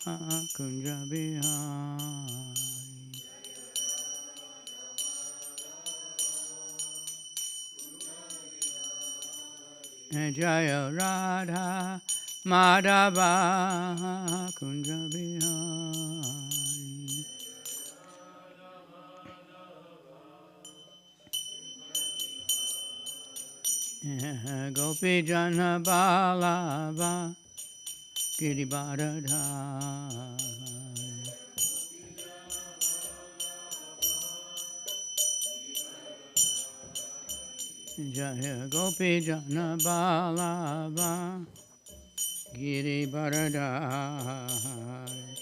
Kunja Bihari. Jaya Radha Madhava Kunja Bihari. Gopi Jana Balava Giribharadhari. Jaya Gopi Jana Balava Giribharadhari.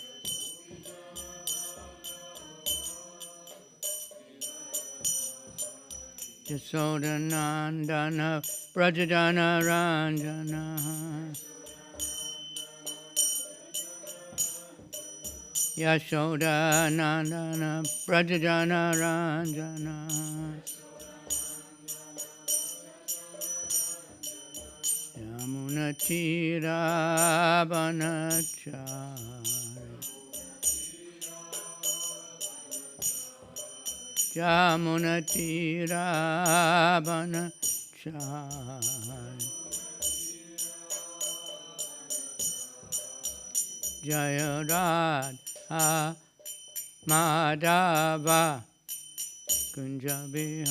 Jasodanandana Brajadana Ranjana Yashodanandana Brajadana Ranjana Yamuna Tira Banachari Yamuna Tira Banachari Jaya Radha Madhava Kunja Bihari.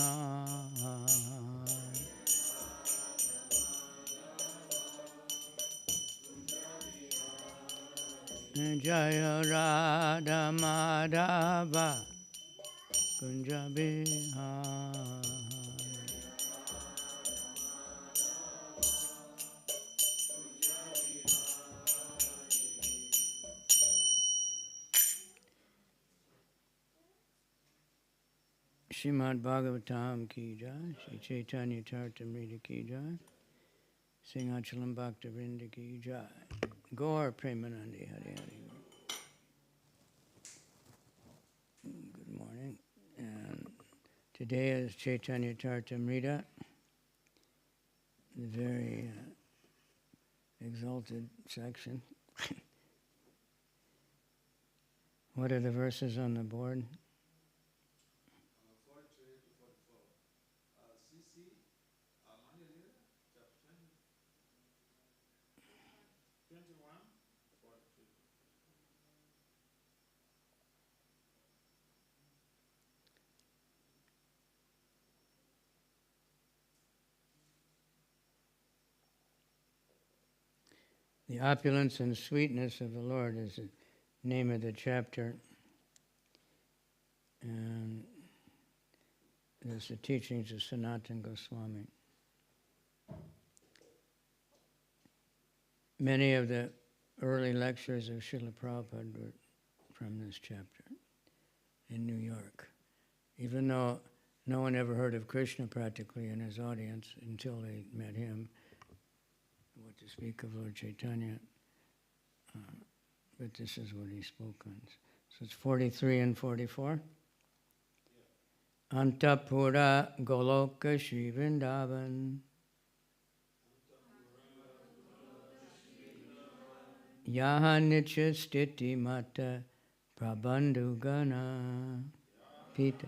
Jaya Radha Madhava Kunja Bihari. Srimad Bhagavatam ki jai, Shri Caitanya Caritamrita ki jai, Singhachalam Bhaktivinoda ki jai, Gaur Premanandi Hari Hari. Good morning. And today is Caitanya Caritamrita, the very exalted section. What are the verses on the board? 43 to 44. CC, Madhya Lila, chapter 21, 43. The opulence and sweetness of the Lord is the name of the chapter. And there's the teachings of Sanatana Goswami. Many of the early lectures of Srila Prabhupada were from this chapter in New York. Even though no one ever heard of Krishna practically in his audience until they met him, what to speak of Lord Chaitanya, but this is what he spoke on. So it's 43 and 44. Antapura Goloka Shri Vrindavan Yaha Nitya Stiti Mata Prabandhu Gana Pita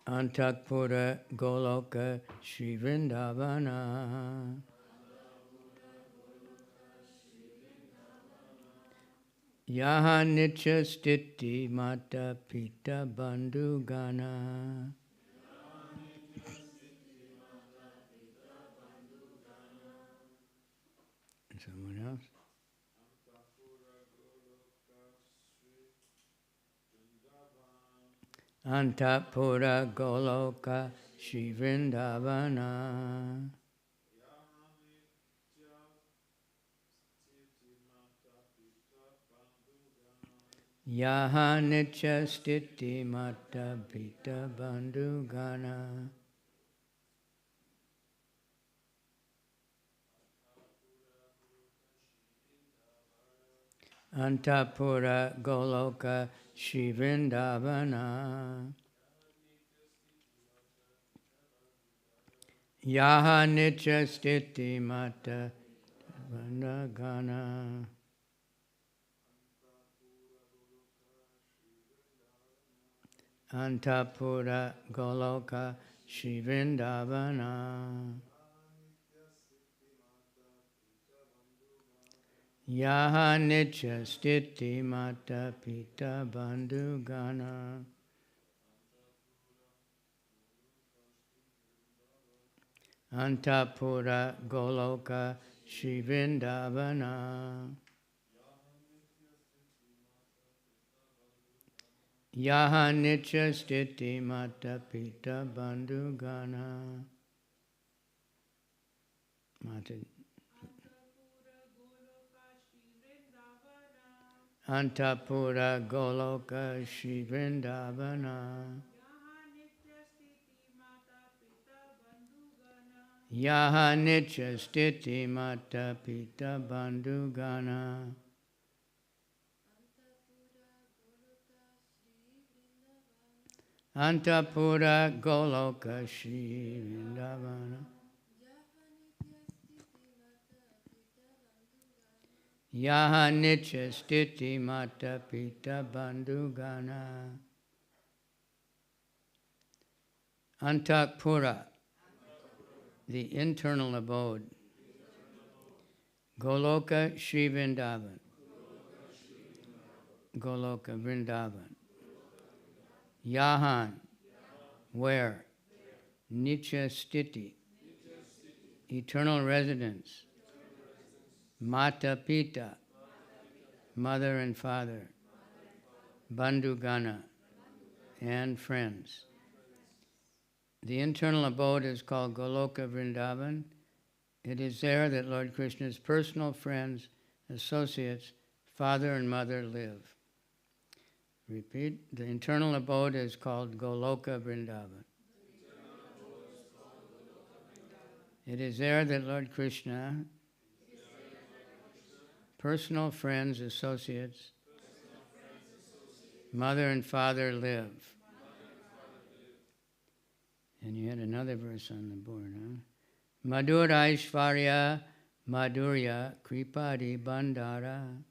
Antapura Goloka Shri Vrindavana Yaha Nitya Stiti Mata Pita Bandhu Gana. Someone else? Antapura Goloka Shri Vrindavana Yaha Nitya Stiti Mata Pita Bandhu Gana. Antapura Goloka Shri Vrindavana Yaha Nitya Stiti Mata Bandagana. Antapura Goloka Shri Vrindavana. Yaha Nitya Stiti Mata Pita Bandhugana. Antapura Goloka Shri Vrindavana. Yaha Nitya Stiti Mata Pita Bandhugana. Mata. Antapura Goloka Shri Vrindavana. Yaha Nitya Stiti Mata Pita Bandhugana. Antapura Goloka Shri Vrindavana. Yaha Nitya Stiti Mata Pita Bandhugana. Antakpura, the internal abode. Goloka Shri Vrindavan. Goloka Vrindavan. Yahan, where? Nitya Stiti, eternal residence. Mata Pita, mother and father. Bandhugana, and friends. The internal abode is called Goloka Vrindavan. It is there that Lord Krishna's personal friends, associates, father and mother live. Repeat, the internal abode is called Goloka Vrindavan. It is there that Lord Krishna, personal friends, associates, mother and father live. And you had another verse on the board, huh? Madhura Aishvarya Madhurya Kripadi Bandhara.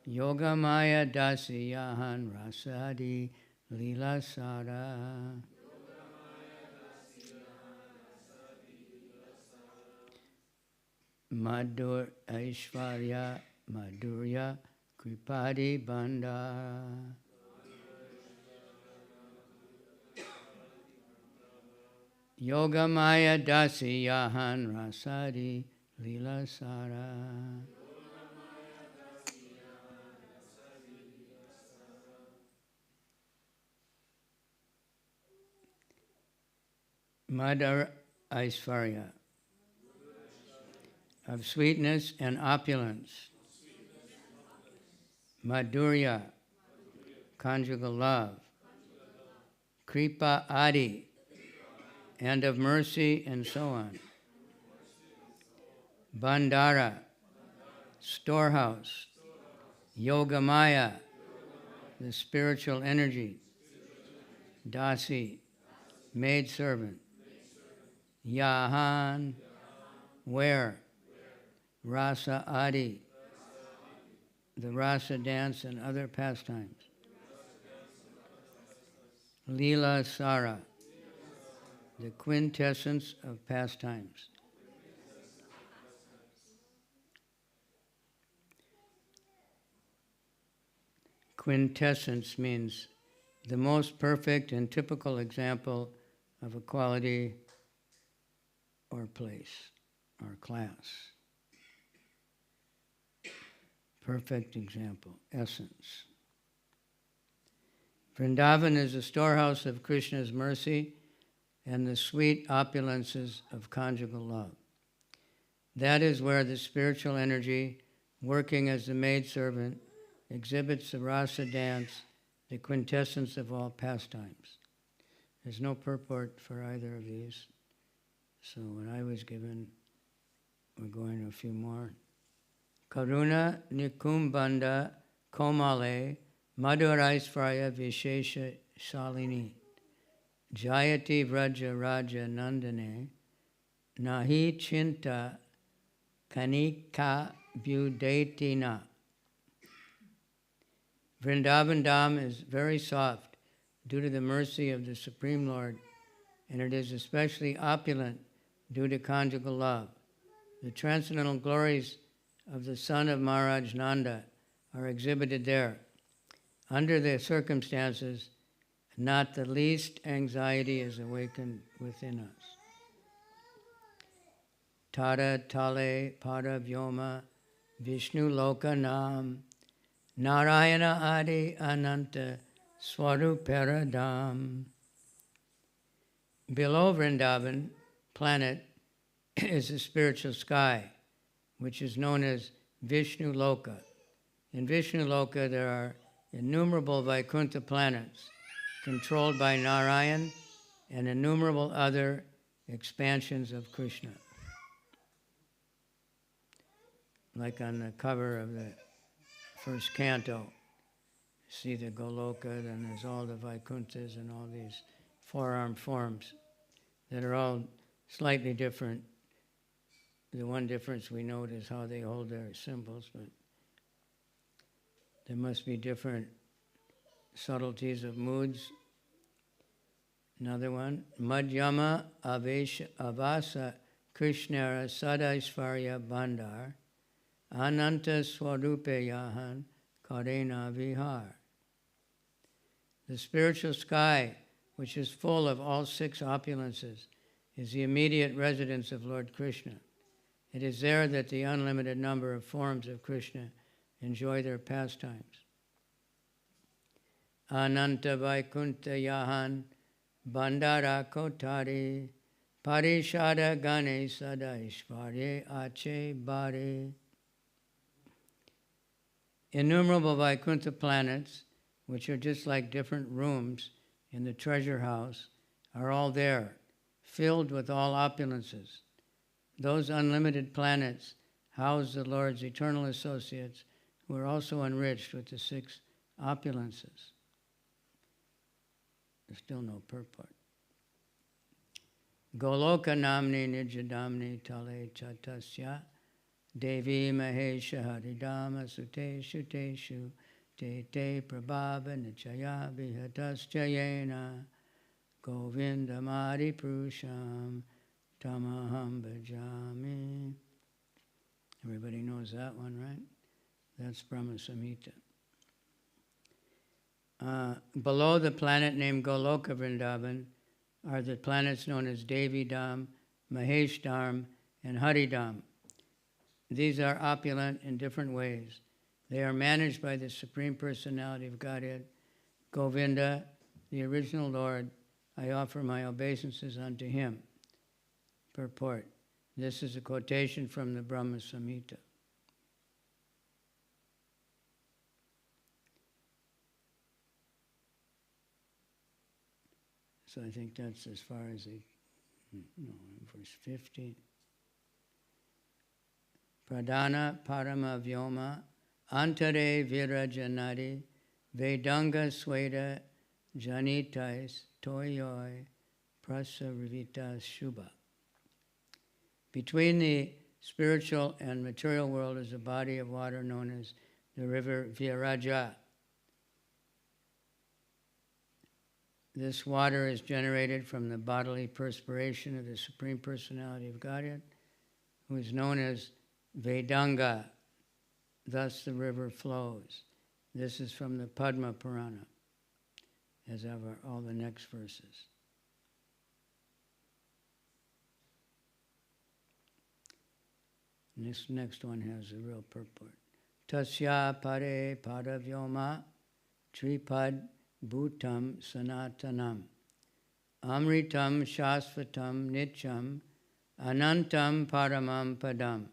Yogamaya Dasi Yahan Rasadi Lila Sara. Madhur Aishvarya Madhurya Kripadi Bandhara. Yogamaya Dasi Yahan Rasadi Lila Sara. Madhur Aishvarya, of sweetness and opulence. Madhurya, conjugal love. Kripa Adi, and of mercy, and so on. Bandhara, storehouse. Yogamaya, the spiritual energy. Dasi, maidservant. Yahan, where? Rasa Adi, the rasa dance and other pastimes. Lila Sara, the quintessence of pastimes. Quintessence means the most perfect and typical example of a quality or place or class. Perfect example, essence. Vrindavan is the storehouse of Krishna's mercy and the sweet opulences of conjugal love. That is where the spiritual energy, working as the maidservant, exhibits the rasa dance, the quintessence of all pastimes. There's no purport for either of these. So what I was given, we're going to a few more. Karuna Nikumbanda Komale Madhuraisvarya Vishesha Shalini. Jayati Vraja Raja Nandane Nahi Chinta Kanika Vyudetina. Vrindavan Dham is very soft due to the mercy of the Supreme Lord, and it is especially opulent due to conjugal love. The transcendental glories of the son of Maharaj Nanda are exhibited there. Under the circumstances, not the least anxiety is awakened within us. Tara Tale Pada Vyoma Vishnu Loka Nam Narayana Adi Ananta Swaruparadam. Below Vrindavan planet is the spiritual sky, which is known as Vishnu Loka. In Vishnu Loka there are innumerable Vaikuntha planets controlled by Narayan and innumerable other expansions of Krishna. Like on the cover of the first canto, see the Goloka, and there's all the Vaikunthas and all these four-armed forms that are all slightly different. The one difference we note is how they hold their symbols, but there must be different subtleties of moods. Another one, Madhyama Avasa Krishnara Sadaishvarya Bandhar Ananta Swarupe Yahan Karena Vihar. The spiritual sky, which is full of all six opulences, is the immediate residence of Lord Krishna. It is there that the unlimited number of forms of Krishna enjoy their pastimes. Ananta Vaikuntha Yahan Bandara Kotari Parishada Gane Sadaishvarye Ache Bari. Innumerable Vaikuntha planets, which are just like different rooms in the treasure house, are all there, filled with all opulences. Those unlimited planets house the Lord's eternal associates, who are also enriched with the six opulences. There's still no purport. Goloka namni nijadamni tale chatasya Devi Mahesha Haridama Suteshu Teshu Te Te Prabhava Nichaya Vihatascha Govinda Mari Prusham Tamaham Bhajami. Everybody knows that one, right? That's Brahma Samhita. Below the planet named Goloka Vrindavan are the planets known as Devi Dham, Mahesh Dham, and Hari Dham. These are opulent in different ways. They are managed by the Supreme Personality of Godhead, Govinda, the original Lord. I offer my obeisances unto him. Purport. This is a quotation from the Brahma Samhita. So I think that's as far as verse 50. Pradhana Parama Vyoma Antare Virajanari Vedanga Sweda Janitais Toyoi Prasarvita Shubha. Between the spiritual and material world is a body of water known as the river Viraja. This water is generated from the bodily perspiration of the Supreme Personality of Godhead, who is known as Vedanga. Thus the river flows. This is from the Padma Purana, as ever, all the next verses. This next one has a real purport. Tasya pare padavyoma tripad bhutam sanatanam amritam shasvatam nityam anantam paramam padam.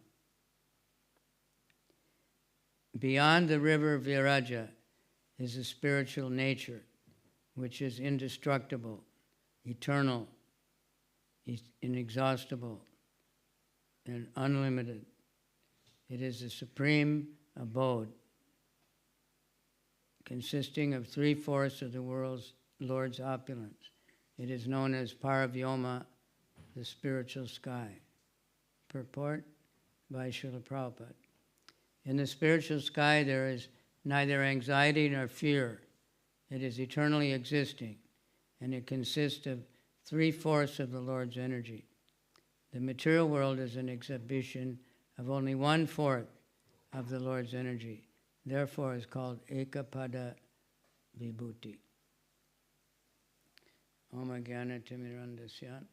Beyond the river Viraja is a spiritual nature which is indestructible, eternal, inexhaustible, and unlimited. It is the supreme abode, consisting of 3/4 of the world's Lord's opulence, It is known as Paravyoma, the spiritual sky. Purport by Srila Prabhupada. In the spiritual sky there is neither anxiety nor fear. It is eternally existing, and it consists of 3/4 of the Lord's energy. The material world is an exhibition of only 1/4 of the Lord's energy. Therefore is called Ekapada Vibhuti. Om Jnana Timirandasya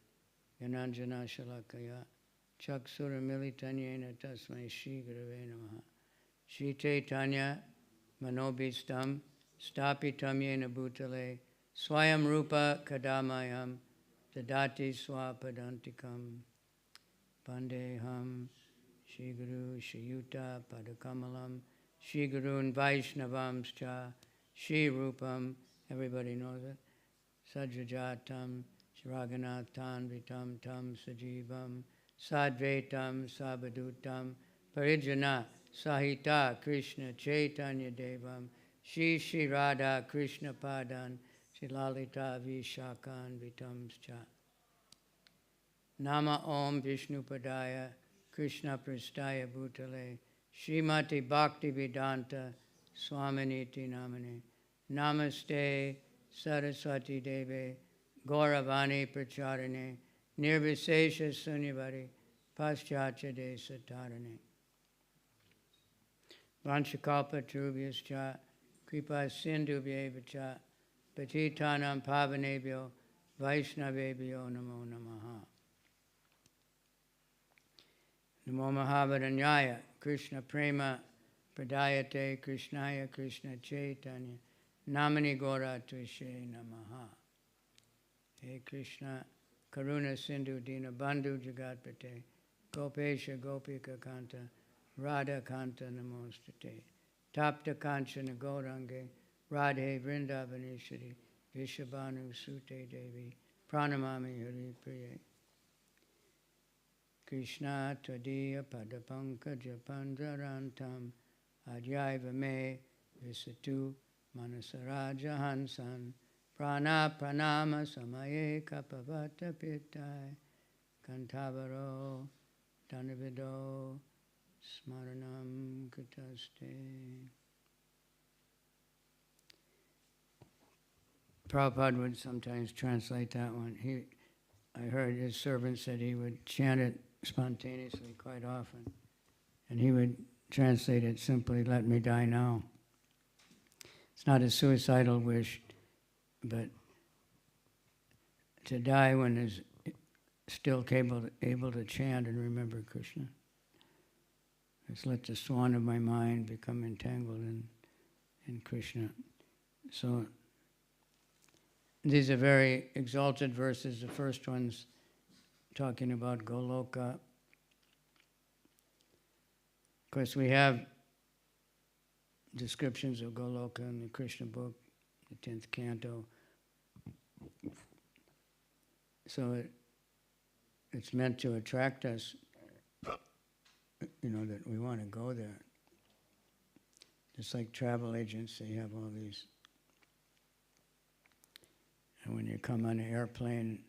Gyananjana Shalakaya Chaksura Militanyena Tasmai Shri Gurave Namaha Shri Caitanya Manobhistam Stapitam Yena Bhutale Swayam Rupa Kadamayam Dadati Swapadantikam Pandeham Shri Guru Shri Yuta Padakamalam Shri Gurun Vaishnavamscha Shri Rupam, everybody knows it, Sajjajatam Shraganathan Vitam Tam Sajivam Sadvaitam Sabadutam Parijana Sahita Krishna Chaitanya Devam Shri Shri Radha Krishna Padan Shri Lalita Vishakan Vitamscha Nama Om Vishnupadaya Krishna Prastaya Bhutale Srimati Bhakti Vedanta Swaminiti Namane Namaste Saraswati Deve Gauravani Pracharane Nirvisesha Sunyavari Paschatya Desa Tarane Vanchakalpa Trubhyascha Kripa Sindhubhyevacha Patitanam Pavanebhyo Vaishnavebhyo Namo Namaha Namo Mahavadanyaya Krishna Prema Pradayate Krishnaya Krishna Chaitanya Namani Gora Tvishe Namaha. Hey Krishna Karuna Sindhu Dina Bandhu Jagatpate Gopesha Gopika Kanta Radha Kanta Namostate Tapta Kanchana Gaurange Radhe Vrindavaneshwari Vishabhanu Sute Devi Pranamami Hari Priye Krishna Tvadiya Padapankaja Pandarantam Adhyaiva Me Visatu Manasaraja Hansan Prana Pranama Samaye Kapavata Pitai Kantavaro Dhanavido Smaranam Kutaste. Prabhupada would sometimes translate that one. I heard his servant said he would chant it spontaneously quite often. And he would translate it simply, let me die now. It's not a suicidal wish, but to die when is still able to chant and remember Krishna. Just let the swan of my mind become entangled in Krishna. So these are very exalted verses. The first one's talking about Goloka. Of course, we have descriptions of Goloka in the Krishna book, the 10th canto. So it's meant to attract us, that we want to go there. Just like travel agents, they have all these. And when you come on an airplane,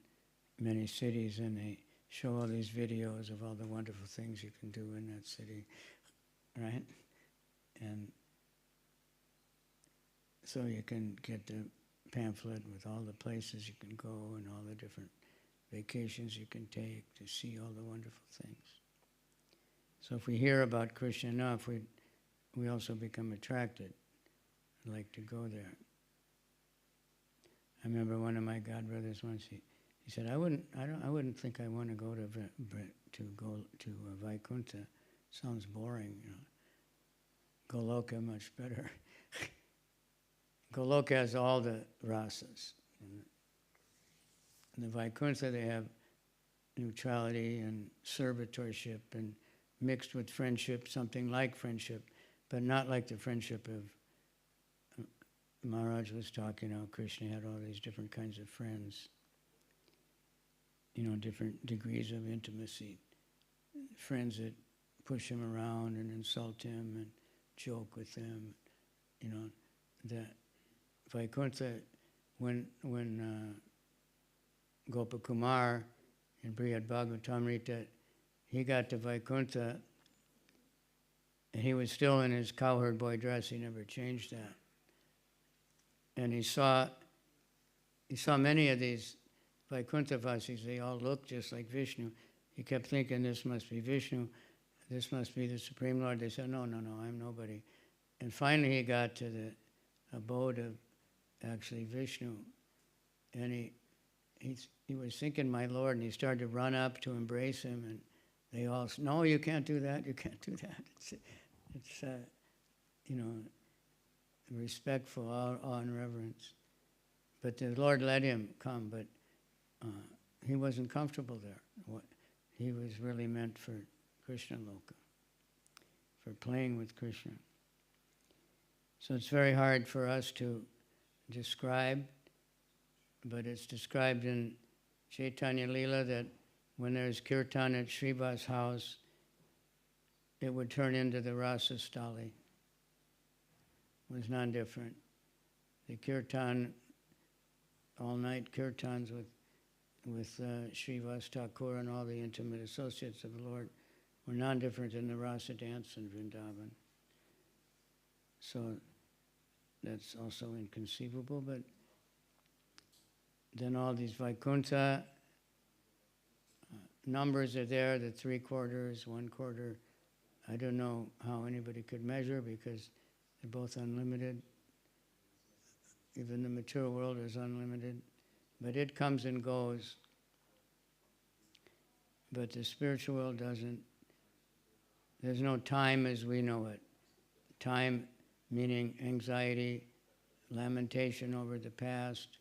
many cities, and they show all these videos of all the wonderful things you can do in that city, right? And so you can get the pamphlet with all the places you can go and all the different vacations you can take to see all the wonderful things. So if we hear about Krishna enough, we also become attracted and like to go there. I remember one of my godbrothers once, he said, I wouldn't think I want to go to Vaikuntha. Sounds boring, Goloka much better. Goloka has all the rasas. In the Vaikuntha they have neutrality and servitorship and mixed with friendship, something like friendship, but not like the friendship of Maharaj was talking how Krishna had all these different kinds of friends, different degrees of intimacy. Friends that push him around and insult him and joke with him. The Vaikuntha, when Gopakumar in Brihad Bhagavatamrita, he got to Vaikuntha, and he was still in his cowherd boy dress. He never changed that. And he saw many of these Vaikuntha Vasis. They all looked just like Vishnu. He kept thinking, this must be Vishnu. This must be the Supreme Lord. They said, no, I'm nobody. And finally he got to the abode of actually Vishnu. And he was thinking, my Lord, and he started to run up to embrace him. And they all said, no, you can't do that. You can't do that. It's respectful, awe and reverence. But the Lord let him come, but he wasn't comfortable there. He was really meant for Krishna Loka, for playing with Krishna. So it's very hard for us to describe, but it's described in Caitanya Lila that when there's kirtan at Sriva's house, it would turn into the Rasa Stali. It was non-different. The kirtan, all-night kirtans with Srivas Thakur and all the intimate associates of the Lord were non-different than the Rasa dance in Vrindavan. So that's also inconceivable, but then all these Vaikuntha numbers are there, the 3/4, 1/4. I don't know how anybody could measure because they're both unlimited. Even the material world is unlimited. But it comes and goes. But the spiritual world doesn't. There's no time as we know it. Time meaning anxiety, lamentation over the past,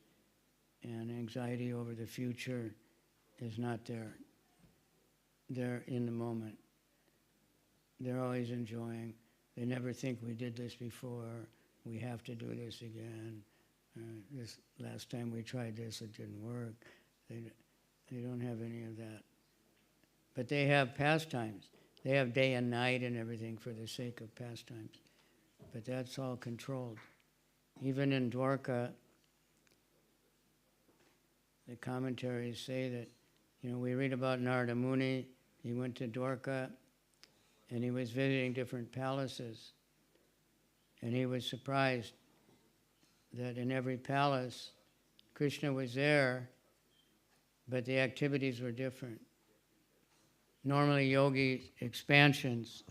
and anxiety over the future is not there. They're in the moment. They're always enjoying. They never think we did this before, we have to do this again. This last time we tried this, it didn't work. They don't have any of that. But they have pastimes. They have day and night and everything for the sake of pastimes. But that's all controlled. Even in Dwarka, the commentaries say that, we read about Narada Muni. He went to Dwarka and he was visiting different palaces. And he was surprised that in every palace, Krishna was there, but the activities were different. Normally, yogi expansions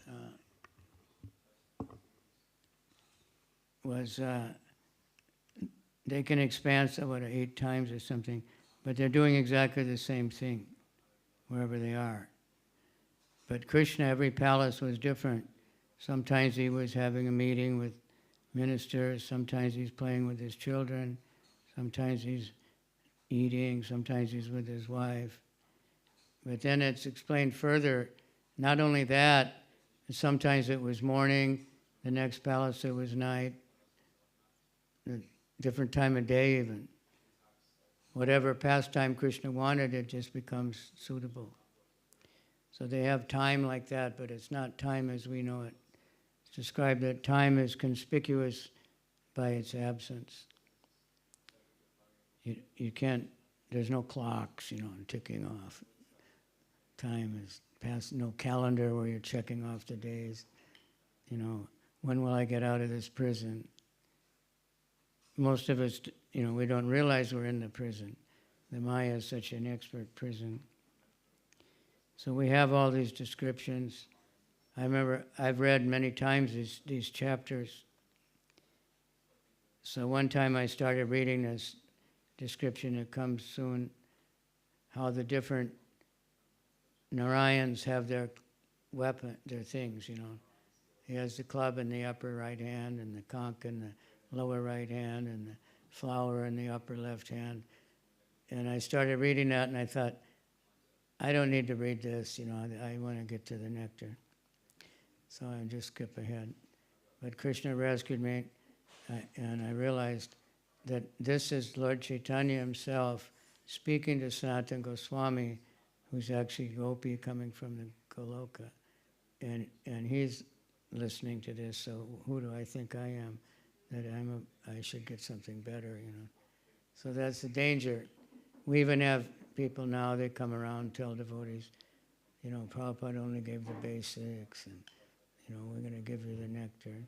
they can expand 8 times or something, but they're doing exactly the same thing wherever they are. But Krishna, every palace was different. Sometimes he was having a meeting with ministers, sometimes he's playing with his children, sometimes he's eating, sometimes he's with his wife. But then it's explained further, not only that, sometimes it was morning, the next palace it was night, a different time of day even. Whatever pastime Krishna wanted, it just becomes suitable. So they have time like that, but it's not time as we know it. It's described that time is conspicuous by its absence. You can't, there's no clocks, ticking off. Time is past, no calendar where you're checking off the days. When will I get out of this prison? Most of us, we don't realize we're in the prison. The Maya is such an expert prison. So we have all these descriptions. I remember I've read many times these chapters. So one time I started reading this description, it comes soon, how the different Narayans have their weapon, their things, He has the club in the upper right hand and the conch in the lower right hand and the flower in the upper left hand. And I started reading that and I thought, I don't need to read this, I want to get to the nectar. So I just skip ahead. But Krishna rescued me and I realized that this is Lord Caitanya himself speaking to Sanatana Goswami, who's actually Gopi coming from the Goloka. And he's listening to this, so who do I think I am? That I should get something better, So that's the danger. We even have people now, they come around, tell devotees, Prabhupada only gave the basics, and, we're going to give you the nectar.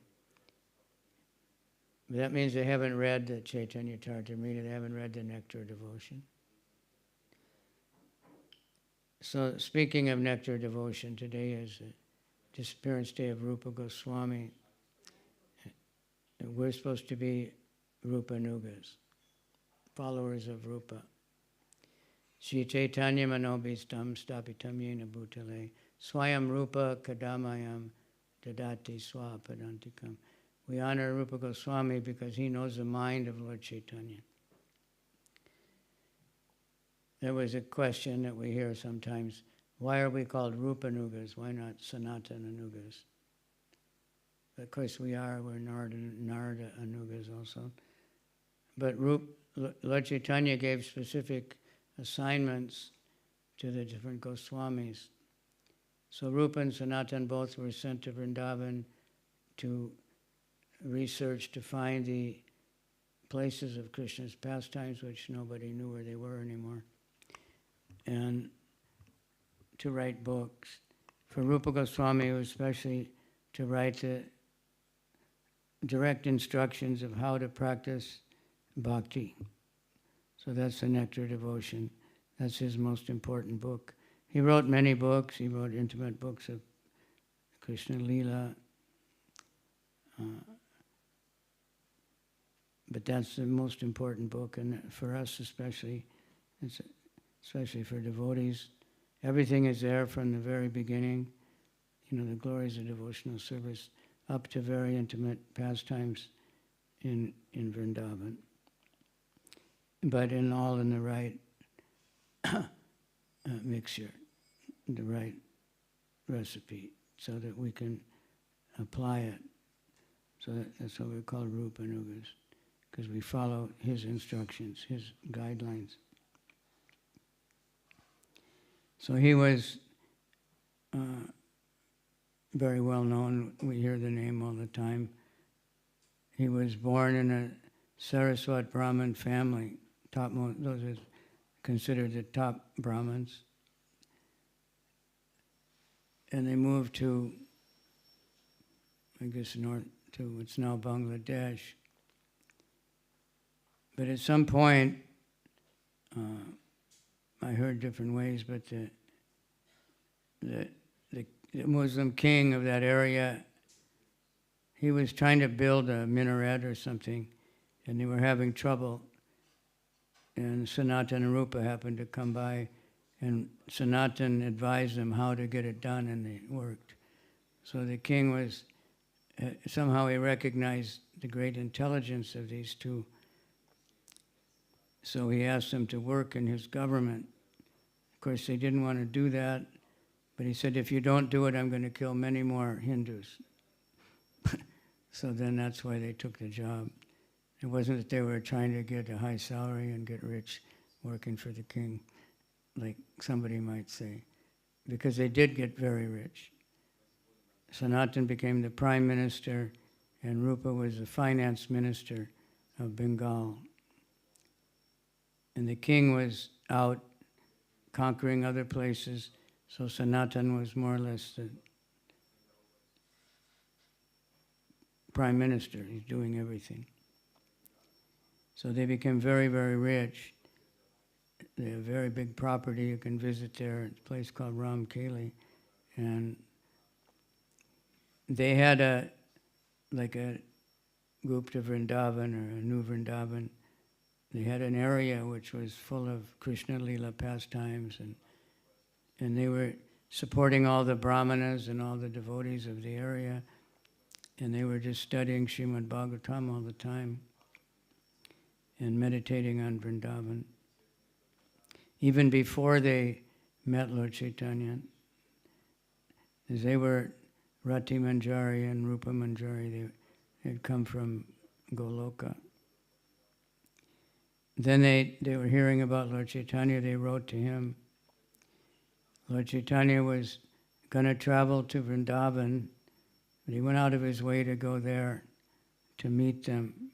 But that means they haven't read the Caitanya Caritamrita, they haven't read the Nectar Devotion. So speaking of Nectar Devotion, today is the disappearance day of Rupa Goswami. We're supposed to be Rupanugas, followers of Rupa. Shri Caitanya Manobhistam Stapitam Yena Bhutale Swayam Rupa Kadamayam Dadati Swapadantikam. We honor Rupa Goswami because he knows the mind of Lord Chaitanya. There was a question that we hear sometimes, why are we called Rupanugas? Why not Sanatananugas? Of course we're Narada Anugas also. But Lord Chaitanya gave specific assignments to the different Goswamis. So Rupa and Sanatan both were sent to Vrindavan to research, to find the places of Krishna's pastimes, which nobody knew where they were anymore, and to write books. For Rupa Goswami, it was especially to write the direct instructions of how to practice bhakti. So that's the Nectar Devotion. That's his most important book. He wrote many books. He wrote intimate books of Krishna Lila. But that's the most important book, and for us especially for devotees. Everything is there from the very beginning, the glories of devotional service, up to very intimate pastimes in Vrindavan. But in the right mixture, the right recipe, so that we can apply it. So that's why we're called Rupanugas, because we follow his instructions, his guidelines. So he was very well known. We hear the name all the time. He was born in a Saraswat Brahmin family. Those are considered the top Brahmins. And they moved to, north to what's now Bangladesh. But at some point, I heard different ways, but the Muslim king of that area, he was trying to build a minaret or something, and they were having trouble. And Sanatan and Rupa happened to come by, and Sanatan advised them how to get it done, and it worked. So the king was, somehow he recognized the great intelligence of these two. So he asked them to work in his government. Of course, they didn't want to do that, but he said, if you don't do it, I'm going to kill many more Hindus. So then that's why they took the job. It wasn't that they were trying to get a high salary and get rich working for the king, like somebody might say, because they did get very rich. Sanatan became the prime minister, and Rupa was the finance minister of Bengal. And the king was out conquering other places, so Sanatan was more or less the prime minister. He's doing everything. So they became very, very rich. They have very big property. You can visit there. It's a place called Ramkeli. And they had a group to Vrindavan, or a new Vrindavan. They had an area which was full of Krishna Lila pastimes, and they were supporting all the brahmanas and all the devotees of the area, and they were just studying Srimad Bhagavatam all the time and meditating on Vrindavan. Even before they met Lord Chaitanya, as they were Rati Manjari and Rupa Manjari, they had come from Goloka. Then they were hearing about Lord Chaitanya, they wrote to him. Lord Chaitanya was going to travel to Vrindavan, but he went out of his way to go there to meet them.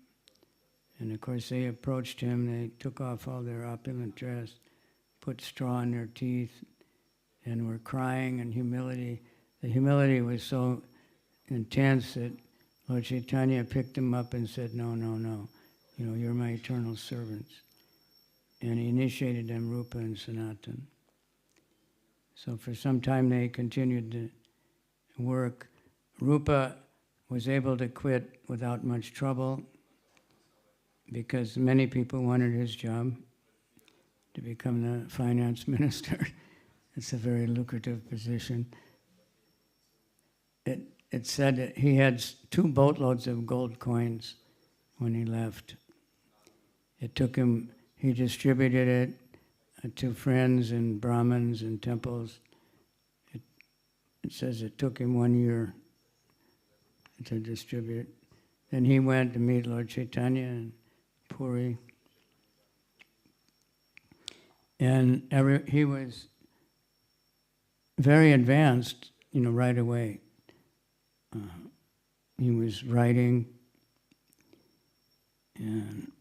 And of course they approached him, they took off all their opulent dress, put straw in their teeth and were crying in humility. The humility was so intense that Lord Caitanya picked them up and said, no, no, no, you're my eternal servants. And he initiated them, Rupa and Sanatan. So for some time they continued to work. Rupa was able to quit without much trouble because many people wanted his job to become the finance minister. It's a very lucrative position. It said that he had 2 boatloads of gold coins when he left. It took him, he distributed it to friends and Brahmins and temples. It says it took him 1 year to distribute. Then he went to meet Lord Caitanya in Puri. And he was very advanced, right away. He was writing, and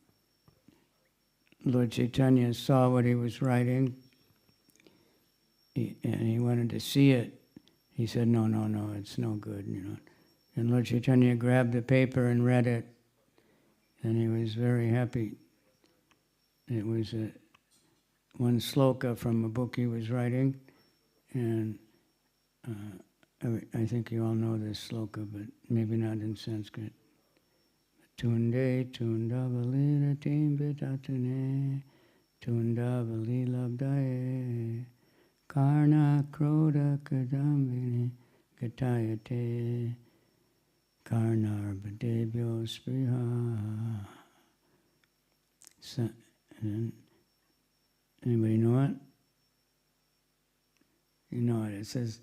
Lord Caitanya saw what he was writing, and he wanted to see it. He said, no, no, no, it's no good, And Lord Caitanya grabbed the paper and read it, and he was very happy. It was one sloka from a book he was writing, and I think you all know this sloka, but maybe not in Sanskrit. Tunde tundavalira timbitatune tundavali labdaye karna kroda kadambini gatayate karnarbadebhyo spriha. Anybody know it? You know it. It says,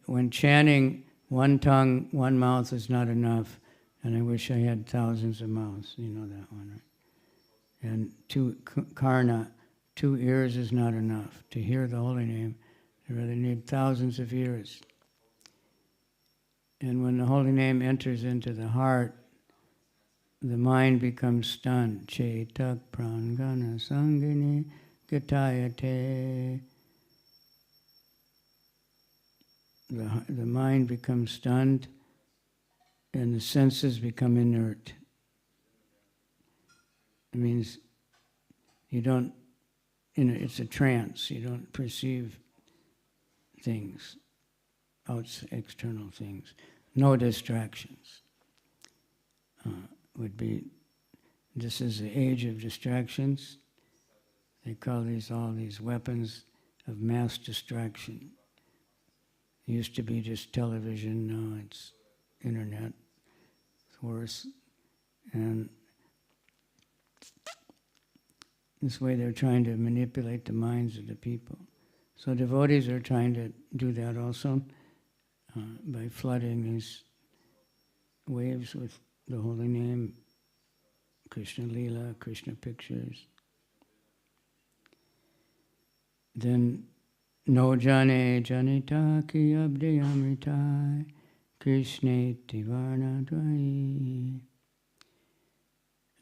when chanting, one tongue, one mouth is not enough, and I wish I had thousands of mouths. You know that one, right? And 2 karna, 2 ears is not enough. To hear the holy name, you really need thousands of ears. And when the holy name enters into the heart, the mind becomes stunned. Chetak prangana sangini gatayate. The mind becomes stunned and the senses become inert. It means you don't, it's a trance. You don't perceive things, external things. No distractions. This is the age of distractions. They call all these weapons of mass distraction. It used to be just television, now it's internet. It's worse. And this way they're trying to manipulate the minds of the people. So devotees are trying to do that also by flooding these waves with the holy name, Krishna Lila, Krishna pictures. Then no jane janita ki abdi amritai Krishna tivarna dvai.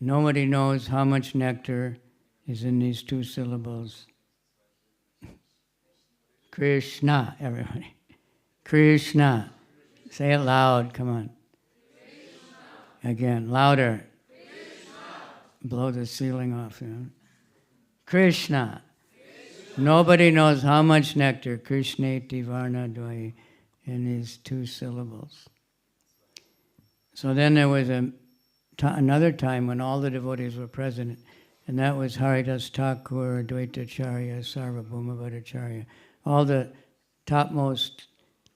Nobody knows how much nectar is in these 2 syllables. Krishna, everybody. Krishna. Say it loud, come on. Krishna. Again, louder. Krishna. Blow the ceiling off. Krishna. Nobody knows how much nectar, Krishneti Varna Dvai, in these 2 syllables. So then there was another time when all the devotees were present, and that was Haridas Thakur, Advaitacharya, Sarvabhauma Bhattacharya, all the topmost,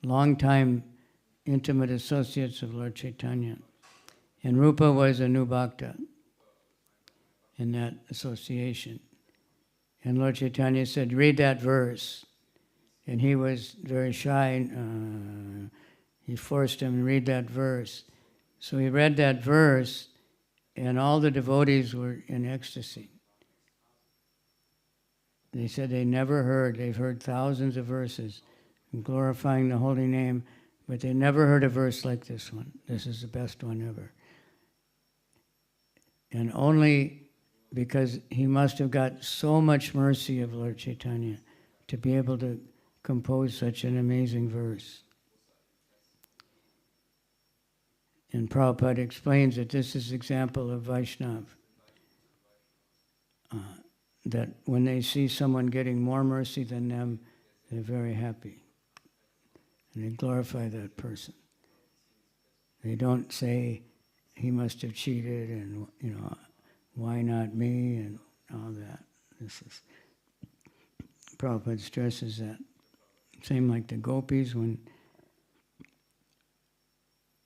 long-time intimate associates of Lord Caitanya. And Rupa was a new bhakta in that association. And Lord Caitanya said, read that verse. And he was very shy. He forced him to read that verse. So he read that verse, and all the devotees were in ecstasy. They said they've heard thousands of verses glorifying the holy name, but they never heard a verse like this one. This is the best one ever. And only because he must have got so much mercy of Lord Chaitanya to be able to compose such an amazing verse. And Prabhupada explains that this is an example of Vaishnava, that when they see someone getting more mercy than them, they're very happy. And they glorify that person. They don't say, he must have cheated and, why not me and all that. Prabhupada stresses that. Same like the gopis, when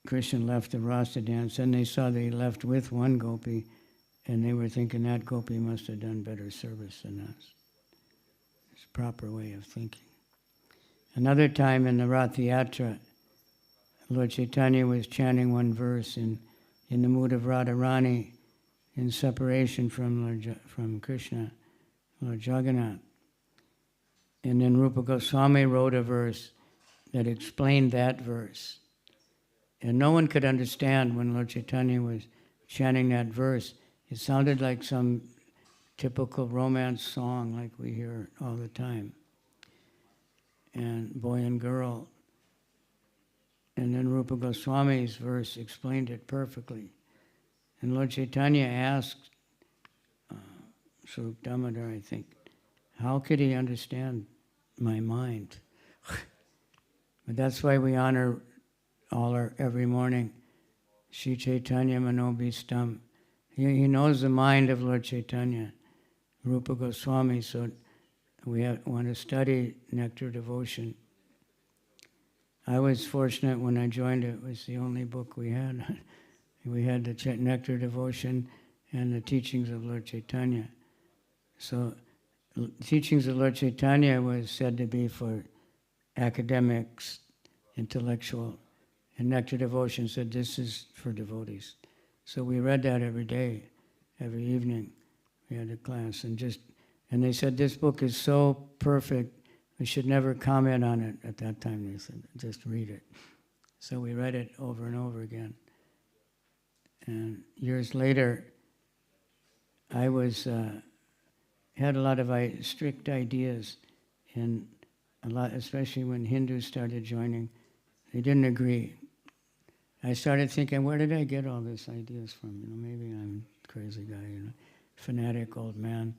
Krishna left the Rasa dance, then they saw that he left with one gopi, and they were thinking that gopi must have done better service than us. It's a proper way of thinking. Another time in the Rath Yatra, Lord Chaitanya was chanting one verse in the mood of Radharani, in separation from Krishna, Lord Jagannath. And then Rupa Goswami wrote a verse that explained that verse. And no one could understand when Lord Chaitanya was chanting that verse. It sounded like some typical romance song like we hear all the time. And boy and girl. And then Rupa Goswami's verse explained it perfectly. And Lord Chaitanya asked Swarup Damodar, I think, how could he understand my mind? But that's why we honor every morning Shri Chaitanya Manobhistam. He knows the mind of Lord Chaitanya, Rupa Goswami, so we want to study Nectar Devotion. I was fortunate when I joined, it was the only book we had. We had the Nectar Devotion and the teachings of Lord Chaitanya. So teachings of Lord Chaitanya was said to be for academics, intellectual, and Nectar Devotion said this is for devotees. So we read that every day, every evening. We had a class, and they said this book is so perfect, we should never comment on it. At that time they said, just read it. So we read it over and over again. And years later, I had a lot of strict ideas, and especially when Hindus started joining, they didn't agree. I started thinking, where did I get all these ideas from? Maybe I'm a crazy guy, fanatic old man.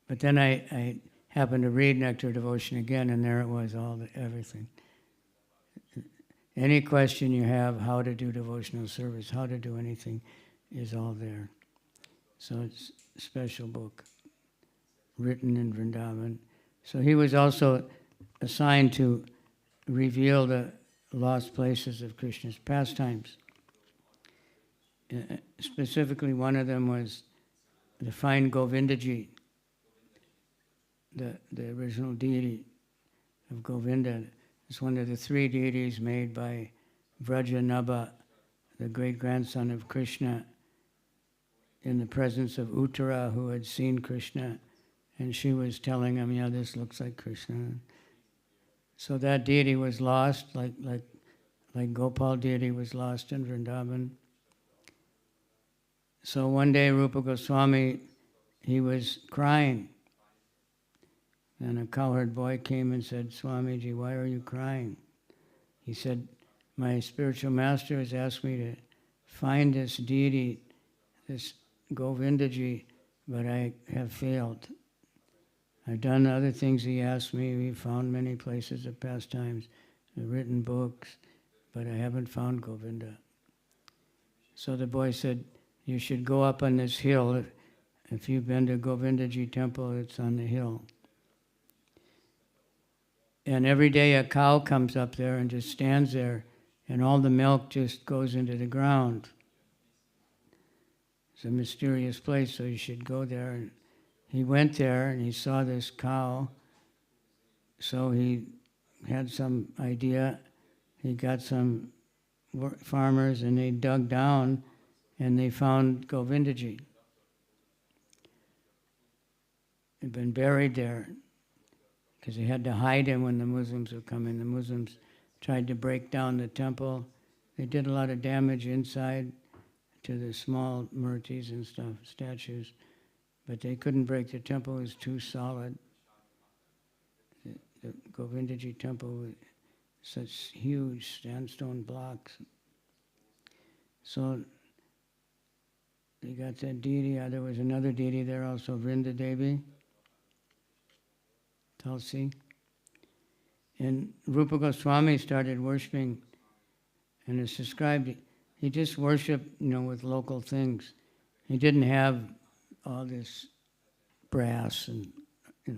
But then I happened to read Nectar Devotion again, and there it was, everything. Any question you have, how to do devotional service, how to do anything, is all there. So it's a special book, written in Vrindavan. So he was also assigned to reveal the lost places of Krishna's pastimes. Specifically, one of them was to find Govindaji, the original deity of Govinda. It's one of the three deities made by Vrajanabha, the great-grandson of Krishna, in the presence of Uttara, who had seen Krishna, and she was telling him, yeah, this looks like Krishna. So that deity was lost, like Gopal deity was lost in Vrindavan. So one day Rupa Goswami, he was crying. And a cowherd boy came and said, Swamiji, why are you crying? He said, my spiritual master has asked me to find this deity, this Govindaji, but I have failed. I've done other things he asked me. We found many places of pastimes, written books, but I haven't found Govinda. So the boy said, you should go up on this hill. If you've been to Govindaji temple, it's on the hill. And every day a cow comes up there and just stands there, and all the milk just goes into the ground. It's a mysterious place, so you should go there. And he went there and he saw this cow, so he had some idea. He got some farmers and they dug down and they found Govindaji. He'd been buried there because they had to hide him when the Muslims would come in. The Muslims tried to break down the temple. They did a lot of damage inside to the small murtis and stuff, statues. but they couldn't break the temple. It was too solid. The Govindaji temple with such huge sandstone blocks. So they got that deity. There was another deity there also, Vrinda Devi, Tulsi. And Rupa Goswami started worshiping, and it's described, he just worshipped, with local things. He didn't have all this brass and,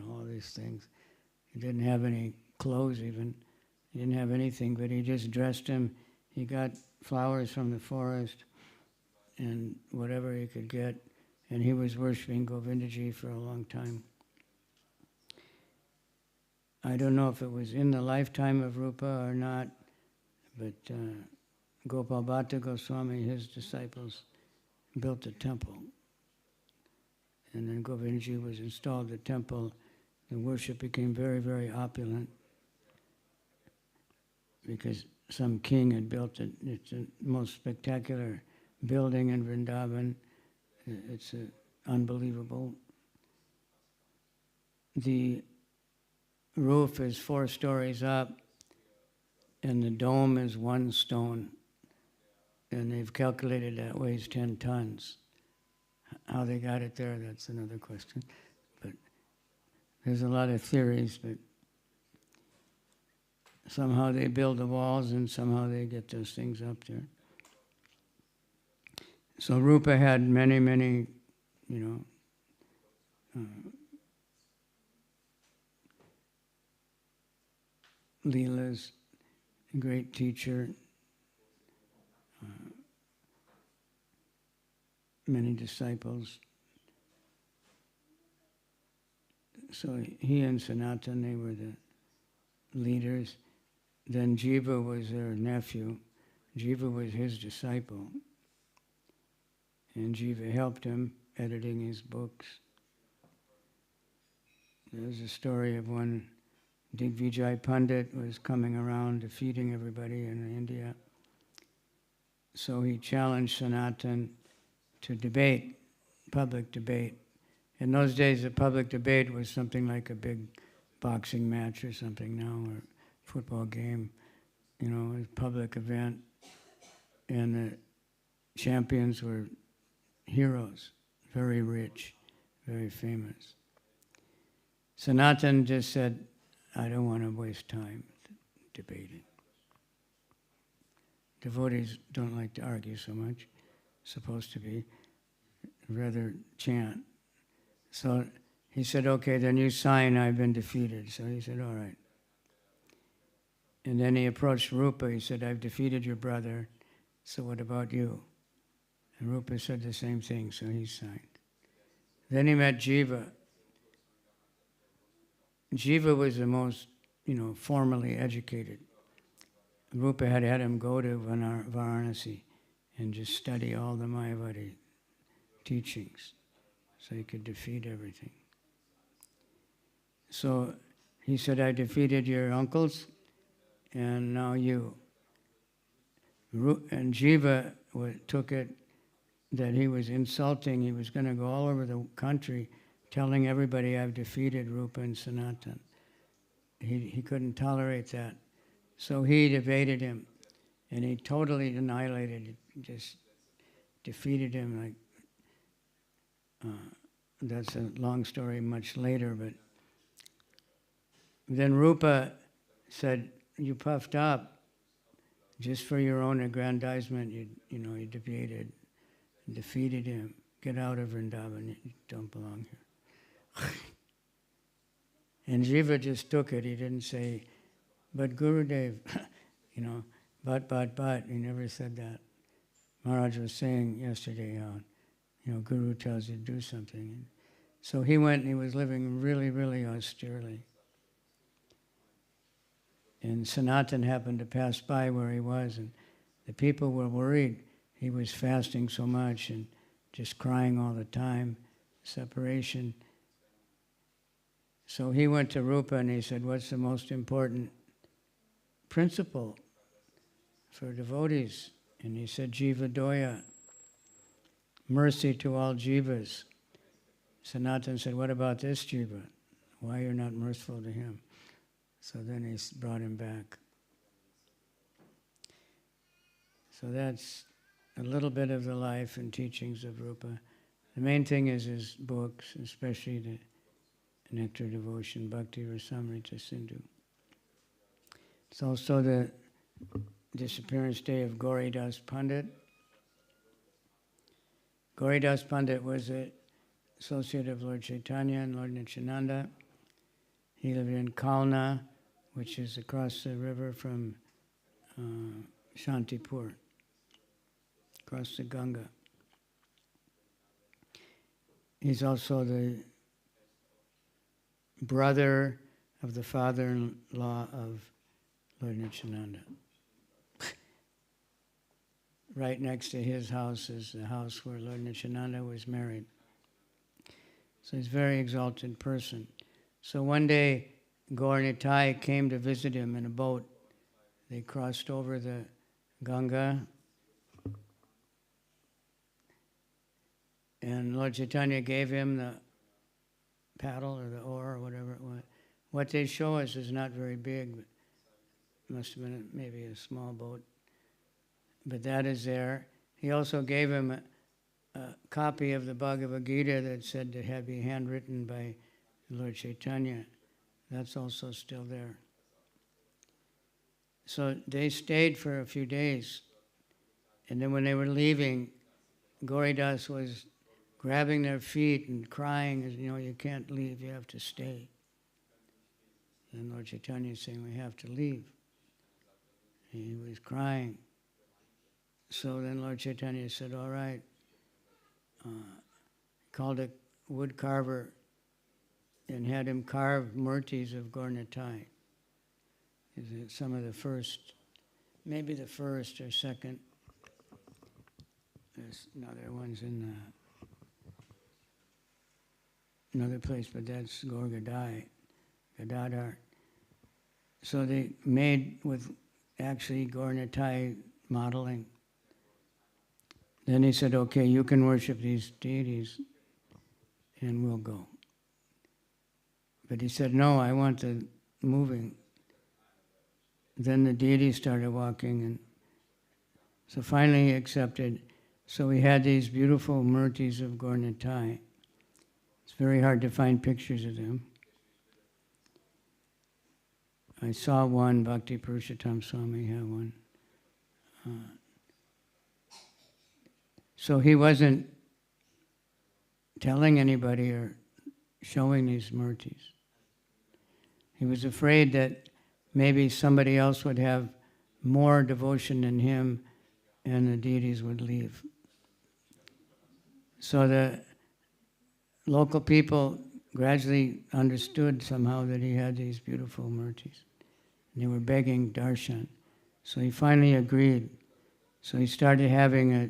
all these things. He didn't have any clothes even. He didn't have anything, but he just dressed him. He got flowers from the forest and whatever he could get, and he was worshiping Govindaji for a long time. I don't know if it was in the lifetime of Rupa or not, but Gopal Bhatta Goswami, his disciples, built a temple. And then Govindaji was installed at the temple. The worship became very, very opulent because some king had built it. It's the most spectacular building in Vrindavan. It's unbelievable. The roof is 4 stories up, and the dome is 1 stone. And they've calculated that weighs 10 tons. How they got it there, that's another question. But there's a lot of theories, but somehow they build the walls and somehow they get those things up there. So Rupa had many, many, Lila's a great teacher, many disciples. So he and Sanatan, they were the leaders. Then Jiva was their nephew. Jiva was his disciple. And Jiva helped him editing his books. There's a story of when Digvijay Pandit was coming around defeating everybody in India. So he challenged Sanatan to debate, public debate. In those days, a public debate was something like a big boxing match or something now, or football game, a public event. And the champions were heroes, very rich, very famous. Sanatan just said, I don't want to waste time debating. Devotees don't like to argue so much, supposed to be, rather chant. So he said, okay, then you sign, I've been defeated. So he said, all right. And then he approached Rupa, he said, I've defeated your brother, so what about you? And Rupa said the same thing, so he signed. Then he met Jiva. Jiva was the most, formally educated. Rupa had him go to Varanasi and just study all the Mayavadi teachings so he could defeat everything. So he said, I defeated your uncles, and now you. And Jiva took it that he was insulting. He was going to go all over the country telling everybody I've defeated Rupa and Sanatan. He couldn't tolerate that. So he debated him, and he totally annihilated, just defeated him. That's a long story much later, but then Rupa said, you puffed up just for your own aggrandizement. You defeated him. Get out of Vrindavan. You don't belong here. And Jiva just took it. He didn't say, but Gurudev, but. He never said that. Maharaj was saying yesterday how, Guru tells you to do something. So he went and he was living really, really austerely. And Sanatan happened to pass by where he was, and the people were worried. He was fasting so much and just crying all the time, separation. So he went to Rupa and he said, what's the most important principle for devotees? And he said, Jiva Doya, mercy to all jivas. Sanatan said, what about this jiva? Why you're not merciful to him? So then he brought him back. So that's a little bit of the life and teachings of Rupa. The main thing is his books, especially the Nectar Devotion, Bhakti Rasamrita Sindhu. It's also the disappearance day of Gauridas Pandit. Gauridas Pandit was an associate of Lord Caitanya and Lord Nityananda. He lived in Kalna, which is across the river from Shantipur, across the Ganga. He's also the brother of the father-in-law of Lord Nityananda. Right next to his house is the house where Lord Nityananda was married. So he's a very exalted person. So one day, Gaur Nitai came to visit him in a boat. They crossed over the Ganga. And Lord Chaitanya gave him the paddle or the oar or whatever it was. What they show us is not very big. But it must have been maybe a small boat. But that is there. He also gave him a copy of the Bhagavad Gita that said to have be handwritten by Lord Chaitanya. That's also still there. So they stayed for a few days. And then when they were leaving, Gauridas was grabbing their feet and crying, as you know, you can't leave, you have to stay. And Lord Chaitanya is saying, we have to leave. And he was crying. So then Lord Chaitanya said, all right. Called a wood carver and had him carve murtis of Gaur Nitai. Some of the first, maybe the first or second. There's another one's in another place, but that's Gaur Gadadhar. So they made with actually Gaur Nitai modeling. Then he said, okay, you can worship these deities and we'll go. But he said, no, I want the moving. Then the deities started walking, and so finally he accepted. So we had these beautiful murtis of Gaur Nitai. It's very hard to find pictures of them. I saw one, Bhakti Purushottam Swami had one. So he wasn't telling anybody or showing these murtis. He was afraid that maybe somebody else would have more devotion than him and the deities would leave. So the local people gradually understood somehow that he had these beautiful murtis. And they were begging darshan. So he finally agreed. So he started having a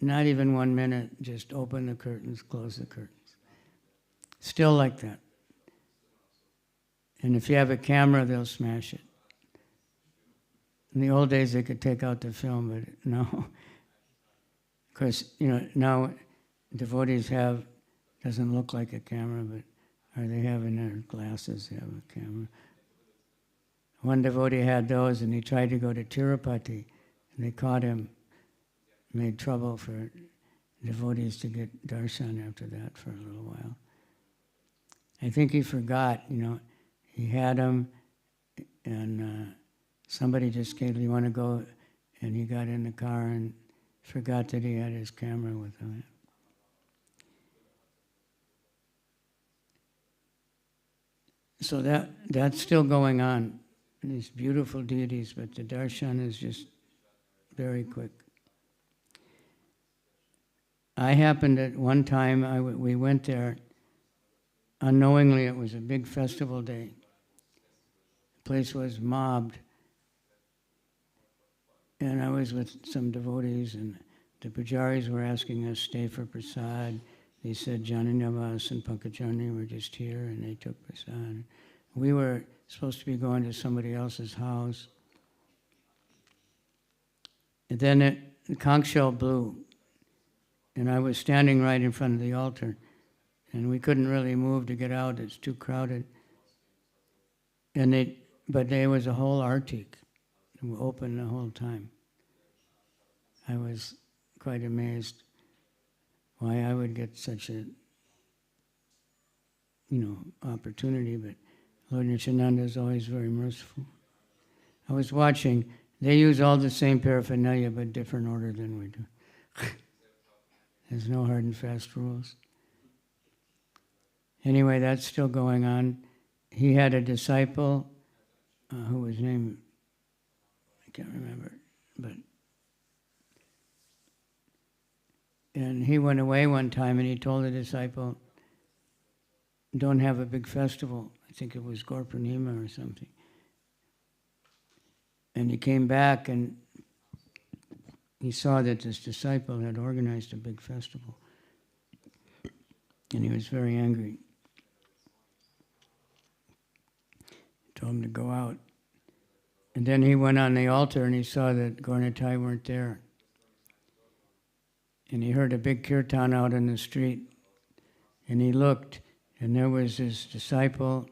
not even 1 minute, just open the curtains, close the curtains. Still like that. And if you have a camera, they'll smash it. In the old days, they could take out the film, but no. Of course, you know, now devotees have, doesn't look like a camera, but or they have in their glasses, they have a camera. One devotee had those, and he tried to go to Tirupati, and they caught him. Made trouble for devotees to get darshan after that for a little while. I think he forgot, you know, he had them, and somebody just came, you want to go, and he got in the car and forgot that he had his camera with him. So that's still going on, these beautiful deities, but the darshan is just very quick. I happened at one time, we went there, unknowingly it was a big festival day. The place was mobbed. And I was with some devotees, and the pujaris were asking us stay for prasad. They said Jani Navas and Pankajani were just here, and they took prasad. We were supposed to be going to somebody else's house. And then the conch shell blew. And I was standing right in front of the altar. And we couldn't really move to get out, it's too crowded. But there was a whole artik open the whole time. I was quite amazed why I would get such a, opportunity, but Lord Nityananda is always very merciful. I was watching, they use all the same paraphernalia, but different order than we do. There's no hard and fast rules. Anyway, that's still going on. He had a disciple who was named, I can't remember, and he went away one time and he told the disciple, don't have a big festival. I think it was Gorpurnima or something. And he came back and he saw that this disciple had organized a big festival. And he was very angry. He told him to go out. And then he went on the altar and he saw that Gaura-Nitai weren't there. And he heard a big kirtan out in the street. And he looked, and there was his disciple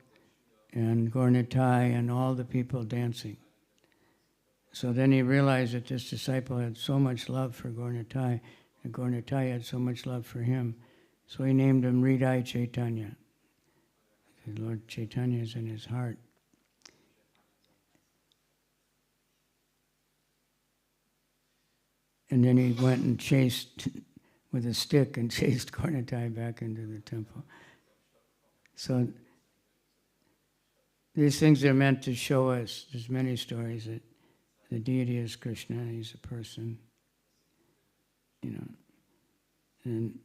and Gaura-Nitai and all the people dancing. So then he realized that this disciple had so much love for Gaura-Nitai, and Gaura-Nitai had so much love for him. So he named him Hridai Caitanya. The Lord Chaitanya is in his heart. And then he went and chased with a stick and chased Gaura-Nitai back into the temple. So these things are meant to show us, there's many stories that the deity is Krishna, he's a person, and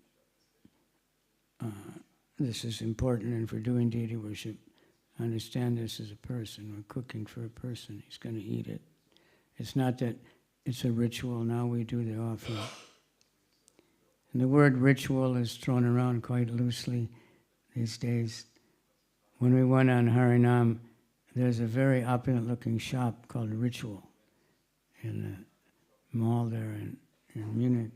this is important, and for doing deity worship, understand this as a person. We're cooking for a person, he's going to eat it. It's not that it's a ritual, now we do the offering. And the word ritual is thrown around quite loosely these days. When we went on Harinam, there's a very opulent-looking shop called Ritual in the mall there in Munich.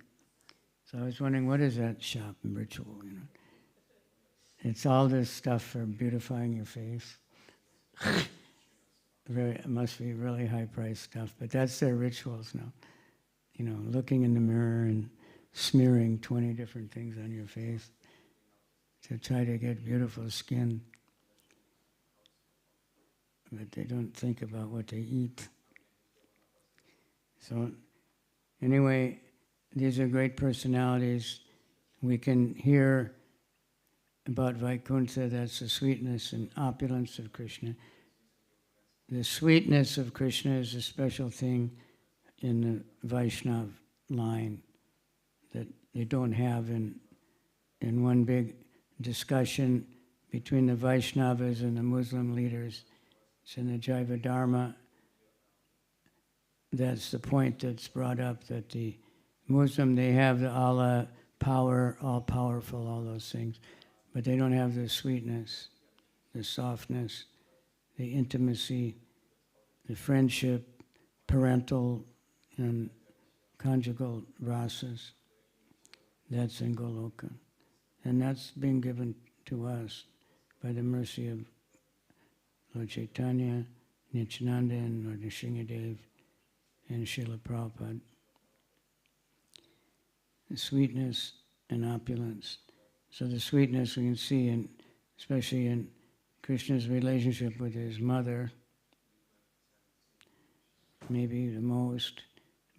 So I was wondering, what is that shop, Ritual? It's all this stuff for beautifying your face. It must be really high-priced stuff, but that's their rituals now. Looking in the mirror and smearing 20 different things on your face to try to get beautiful skin. But they don't think about what they eat. So anyway, these are great personalities. We can hear about Vaikuntha, that's the sweetness and opulence of Krishna. The sweetness of Krishna is a special thing in the Vaishnava line that they don't have in one big discussion between the Vaishnavas and the Muslim leaders. It's in the Jaiva Dharma. That's the point that's brought up, that the Muslim, they have the Allah power, all powerful, all those things, but they don't have the sweetness, the softness, the intimacy, the friendship, parental and conjugal rasas. That's in Goloka. And that's being given to us by the mercy of Lord Chaitanya, Nityananda, and Lord Nrsimhadev, and Srila Prabhupada. The sweetness and opulence. So the sweetness we can see, especially in Krishna's relationship with his mother, maybe the most,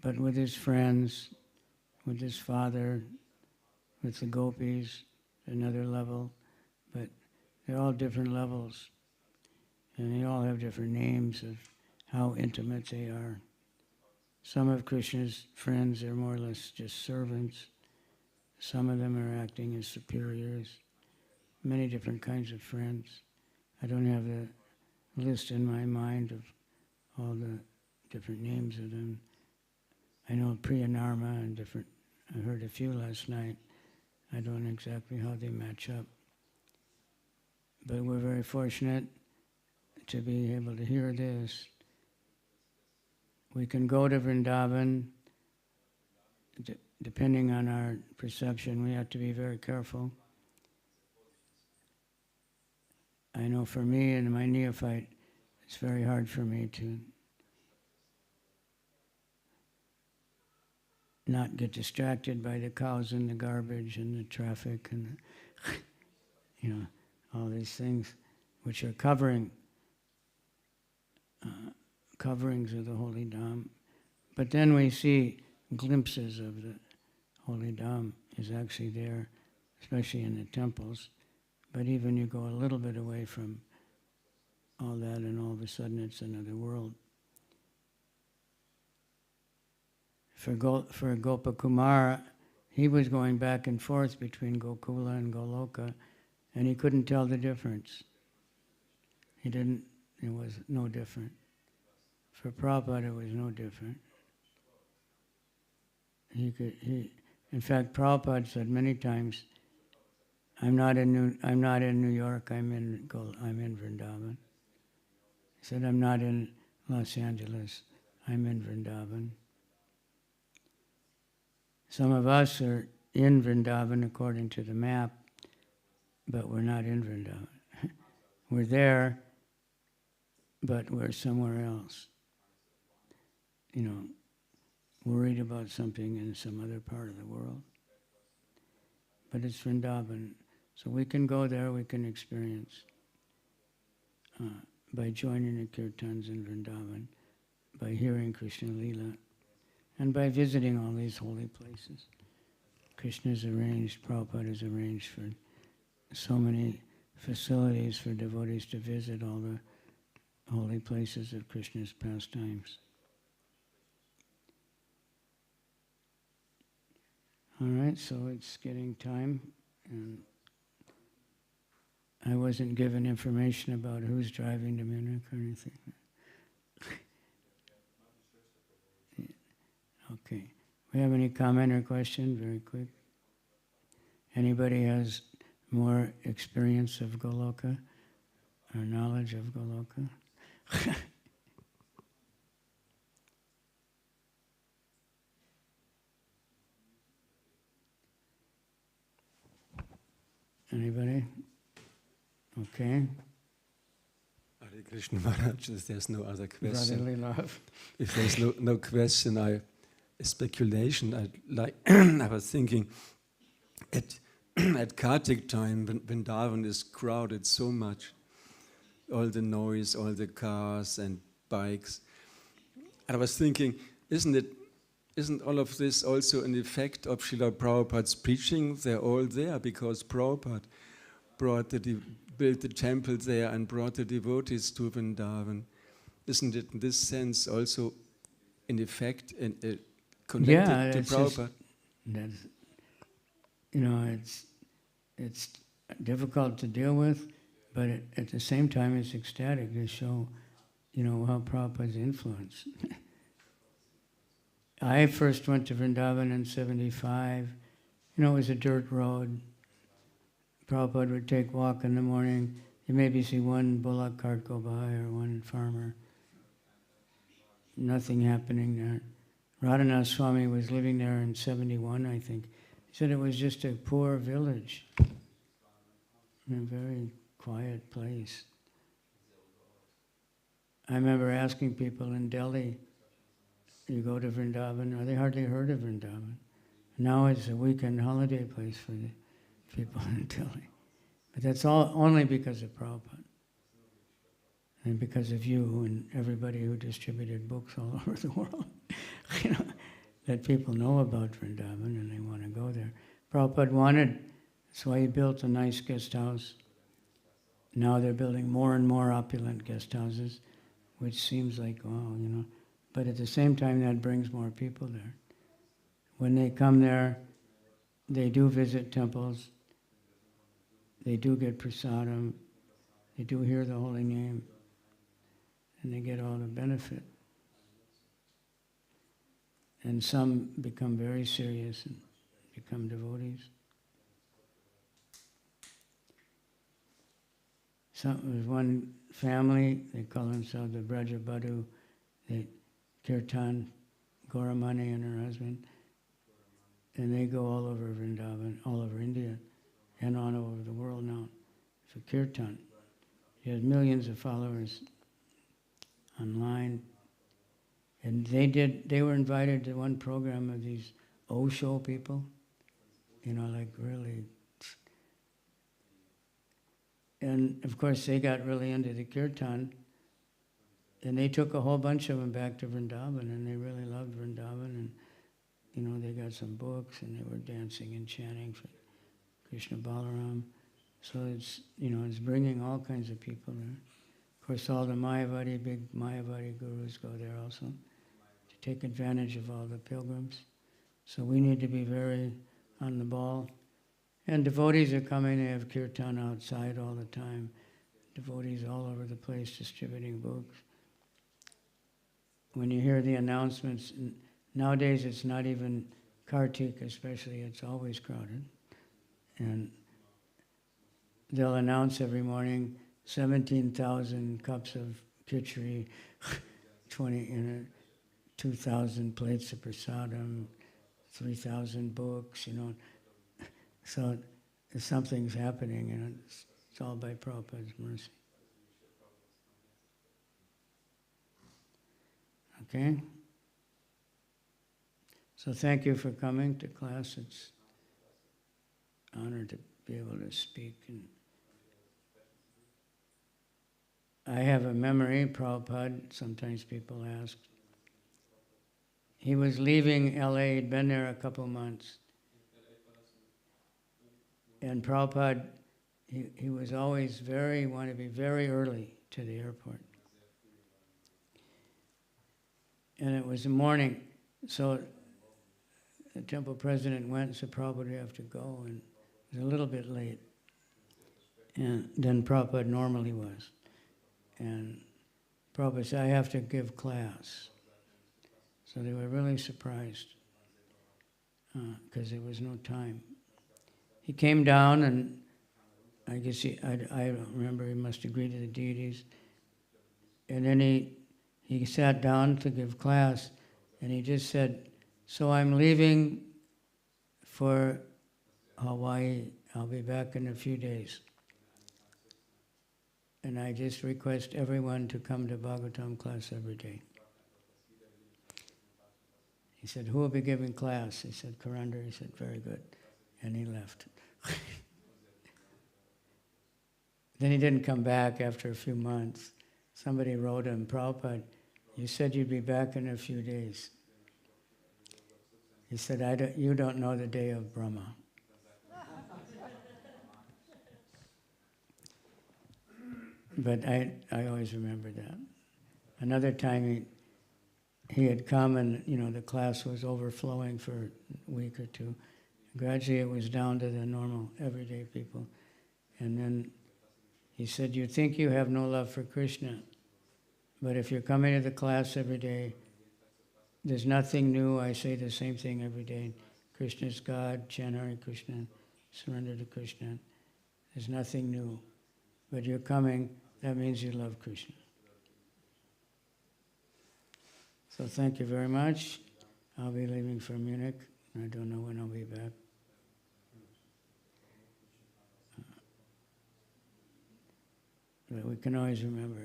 but with his friends, with his father, with the gopis, another level, but they're all different levels, and they all have different names of how intimate they are. Some of Krishna's friends are more or less just servants. Some of them are acting as superiors. Many different kinds of friends. I don't have the list in my mind of all the different names of them. I know Priyanarma and different, I heard a few last night. I don't know exactly how they match up. But we're very fortunate to be able to hear this. We can go to Vrindavan, depending on our perception. We have to be very careful. I know for me and my neophyte, it's very hard for me to not get distracted by the cows and the garbage and the traffic and the, all these things which are coverings of the Holy Dham. But then we see glimpses of the Holy Dham is actually there, especially in the temples. But even you go a little bit away from all that and all of a sudden it's another world. For Gopakumara, he was going back and forth between Gokula and Goloka, and he couldn't tell the difference. It was no different. For Prabhupada, it was no different. In fact, Prabhupada said many times, I'm not in New York, I'm in Vrindavan. He said, I'm not in Los Angeles, I'm in Vrindavan. Some of us are in Vrindavan according to the map, but we're not in Vrindavan. We're there, but we're somewhere else. Worried about something in some other part of the world. But it's Vrindavan. So we can go there, we can experience by joining the kirtans in Vrindavan, by hearing Krishna Lila, and by visiting all these holy places. Krishna's arranged, Prabhupada has arranged for so many facilities for devotees to visit all the holy places of Krishna's pastimes. All right, so it's getting time, and I wasn't given information about who's driving to Munich or anything. Okay. We have any comment or question? Very quick. Anybody has more experience of Goloka or knowledge of Goloka? Anybody? Okay. Hare Krishna Maharaj, if there's no other question. Brotherly love. If there's no question, a speculation. I was thinking, at Kartik time, when Vrindavan is crowded so much, all the noise, all the cars and bikes. And I was thinking, isn't all of this also an effect of Srila Prabhupada's preaching? They're all there because Prabhupada built the temple there and brought the devotees to Vrindavan. Isn't it in this sense also an effect and connected to Prabhupada? It's difficult to deal with, but at the same time it's ecstatic to show, how Prabhupada's influence. I first went to Vrindavan in 1975. It was a dirt road. Prabhupada would take a walk in the morning. You maybe see one bullock cart go by or one farmer. Nothing happening there. Radhanath Swami was living there in 1971, I think. He said it was just a poor village. A very quiet place. I remember asking people in Delhi, you go to Vrindavan, they hardly heard of Vrindavan. Now it's a weekend holiday place for the people in Delhi. But that's all only because of Prabhupada. And because of you and everybody who distributed books all over the world. That people know about Vrindavan and they want to go there. Prabhupada wanted, that's why he built a nice guest house. Now they're building more and more opulent guest houses, which seems like, wow, But at the same time, that brings more people there. When they come there, they do visit temples. They do get prasadam. They do hear the holy name. And they get all the benefit. And some become very serious and become devotees. There's one family, they call themselves the Brajabadhu, they Kirtan, Gauramani and her husband, and they go all over Vrindavan, all over India, and all over the world now for Kirtan. He has millions of followers online. And they were invited to one program of these Osho people, like really. And of course they got really into the kirtan, and they took a whole bunch of them back to Vrindavan, and they really loved Vrindavan, and they got some books, and they were dancing and chanting for Krishna Balaram. So it's bringing all kinds of people there. Of course, all the big Mayavadi gurus go there also to take advantage of all the pilgrims. So we need to be very on the ball. And devotees are coming, they have kirtan outside all the time. Devotees all over the place distributing books. When you hear the announcements, nowadays it's not even Kartik especially, it's always crowded. And they'll announce every morning 17,000 cups of khichdi, 2,000 plates of prasadam, 3,000 books, So something's happening, it's all by Prabhupada's mercy. Okay? So thank you for coming to class. It's an honor to be able to speak. And I have a memory, Prabhupada, sometimes people ask. He was leaving LA, he'd been there a couple months. And Prabhupada, he was always wanted to be very early to the airport. And it was the morning, so the temple president went and said, Prabhupada, you have to go, and it was a little bit late. And then Prabhupada normally was. And Prabhupada said, I have to give class. So they were really surprised, because there was no time. He came down, and I guess I don't remember, he must agree to the deities. And then he sat down to give class, and he just said, so I'm leaving for Hawaii. I'll be back in a few days. And I just request everyone to come to Bhagavatam class every day. He said, who will be giving class? He said, Karandar. He said, very good. And he left. Then he didn't come back after a few months. Somebody wrote him, Prabhupada, you said you'd be back in a few days. He said, you don't know the day of Brahma. But I always remember that. Another time he had come, and the class was overflowing for a week or two. Gradually it was down to the normal, everyday people. And then he said, you think you have no love for Krishna, but if you're coming to the class every day, there's nothing new. I say the same thing every day. Krishna is God, chant Hare Krishna, surrender to Krishna. There's nothing new. But you're coming, that means you love Krishna. So thank you very much. I'll be leaving for Munich. I don't know when I'll be back. But we can always remember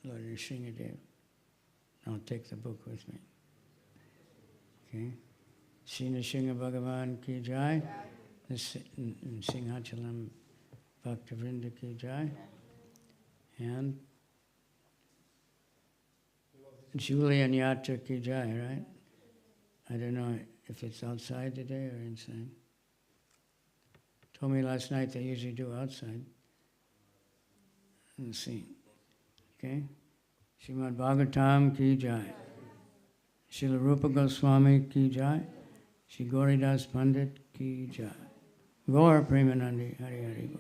Lord Nrsingadev. I'll take the book with me. Okay? Shri Nrsinga Bhagavan ki jai. Singhachalam Bhaktivinoda ki jai. And Julian Yatra ki jai, right? I don't know if it's outside today or inside. Told me last night they usually do outside. Let's see. Okay? Srimad Bhagavatam ki jai. Srila Rupa Goswami ki jai. Shri Gauridas Pandit ki jai. Gaur Premanandi Hari Hari.